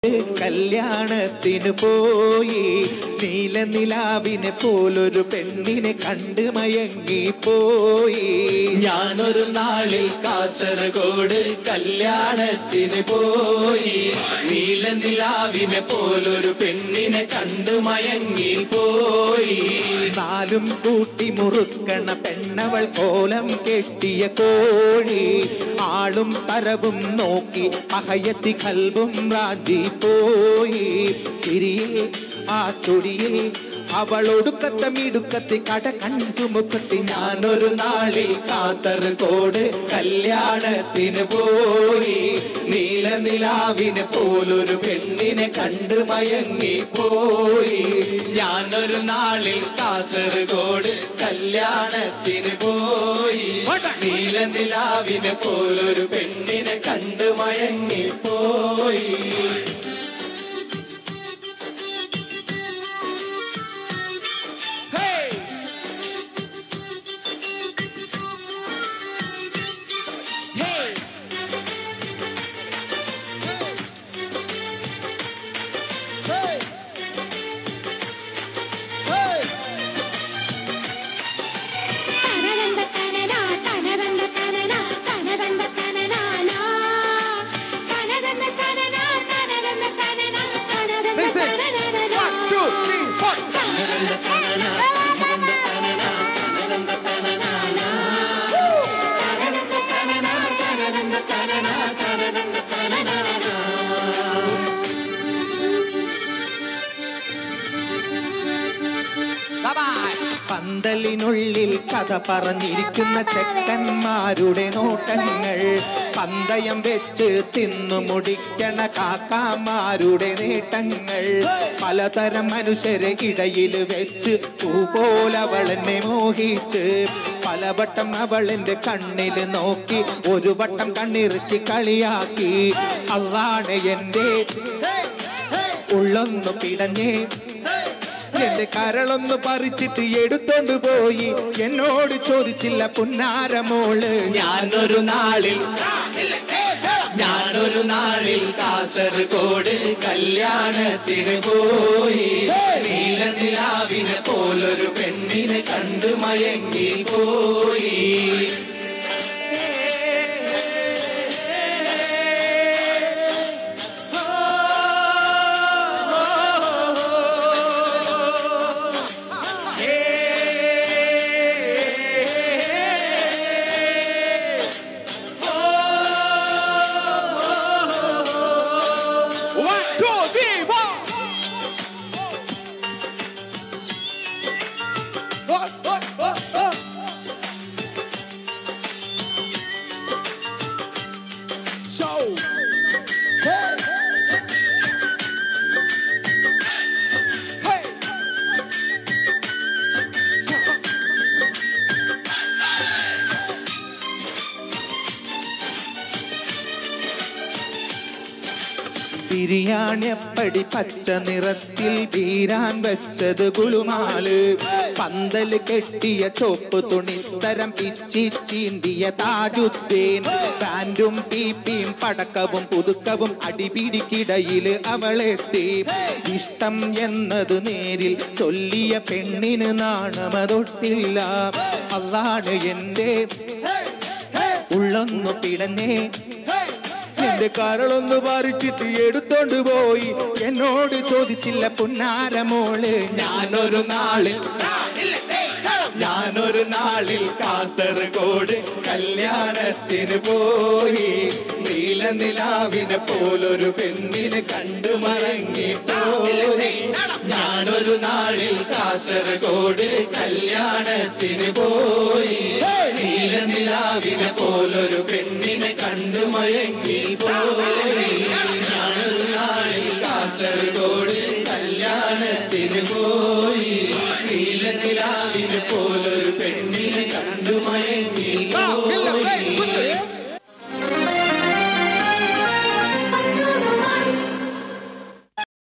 കല്യാണത്തിന് പോയി നീലനിലാവിനെ പോലൊരു പെണ്ണിനെ കണ്ട് മയങ്ങിപ്പോയി. ഞാനൊരു നാളിൽ കാസർഗോഡ് കല്യാണത്തിന് പോയി നീലനിലാവിനെ പോലൊരു പെണ്ണിനെ കണ്ട് മയങ്ങിപ്പോയി. നാലും കൂട്ടി മുറുക്കണ പെണ്ണവൾ കോലം കെട്ടിയ കോഴി ആളും പരവും നോക്കി അഹയത്തി കൽബും റാജി പോയി. തിരിയിൽ ആ തൊടിയിൽ അവളൊടുക്കത്തെ മിടുക്കത്തി കട കൺസുമുഖത്തി. ഞാനൊരു നാളിൽ കാസർഗോഡ് കല്യാണത്തിന് പോയി നീലനിലാവിനെ പോലൊരു പെണ്ണിനെ കണ്ട് മയങ്ങിപ്പോയി. ഞാനൊരു നാളിൽ കാസർഗോഡ് കല്യാണത്തിന് പോയി നീലനിലാവിനെ പോലൊരു പെണ്ണിനെ കണ്ട് മയങ്ങിപ്പോയി. പന്തലിനുള്ളിൽ കഥ പറഞ്ഞിരിക്കുന്ന ചെക്കന്മാരുടെ നോട്ടങ്ങൾ, പന്തയം വെച്ച് തിന്നു മുടിക്കണ കാക്കാമാരുടെ നേട്ടങ്ങൾ, പലതരം മനുഷ്യരെ ഇടയിൽ വെച്ച് പൂപോലവളെന്നെ മോഹിച്ച് പലവട്ടം അവളെന്റെ കണ്ണിൽ നോക്കി ഒരു വട്ടം കണ്ണിറുക്കി കളിയാക്കി. അള്ളാണ് എന്റെ ഉള്ളൊന്നു പിടഞ്ഞേ എന്റെ കരളൊന്ന് പറിച്ചിട്ട് എടുത്തോണ്ട് പോയി. എന്നോട് ചോദിച്ചില്ല പുന്നാരമോള്. ഞാനൊരു നാളിൽ കാസർഗോഡ് കല്യാണത്തിന് പോയി നീലനിലാവിനെ പോലൊരു പെണ്ണിനെ കണ്ട് മയങ്ങിപ്പോയി. ബിരിയാണിയപ്പടി പച്ച നിറത്തിൽ വീരാൻ വെച്ചത് ഗുലുമാല്, പന്തല് കെട്ടിയ ചോപ്പ് തുണിത്തരം പിച്ചി ചീന്തിയ താജുദ്ദീൻ, പാൻറ്റും പീപ്പിയും പടക്കവും പുതുക്കവും അടിപിടിക്കിടയില് അവളെത്തി. ഇഷ്ടം എന്നത് നേരിൽ ചൊല്ലിയ പെണ്ണിന് നാണമതൊട്ടില്ല. അതാണ് എന്റെ ഉള്ളൊന്നു പിടഞ്ഞേ എന്റെ കരളൊന്ന് പറിച്ചിട്ട് എടുത്തോണ്ട് പോയി. എന്നോട് ചോദിച്ചില്ല പുന്നാരമോള്. ഞാനൊരു നാളിൽ കാസർഗോഡ് കല്യാണത്തിന് പോയി നീലനിലാവിനെ പോലൊരു പെണ്ണിനെ കണ്ടു മറങ്ങിപ്പോയി. ഞാനൊരു നാളിൽ കാസർഗോഡ് കല്യാണത്തിന് പോയി നീലനിലാവിനെ പോലൊരു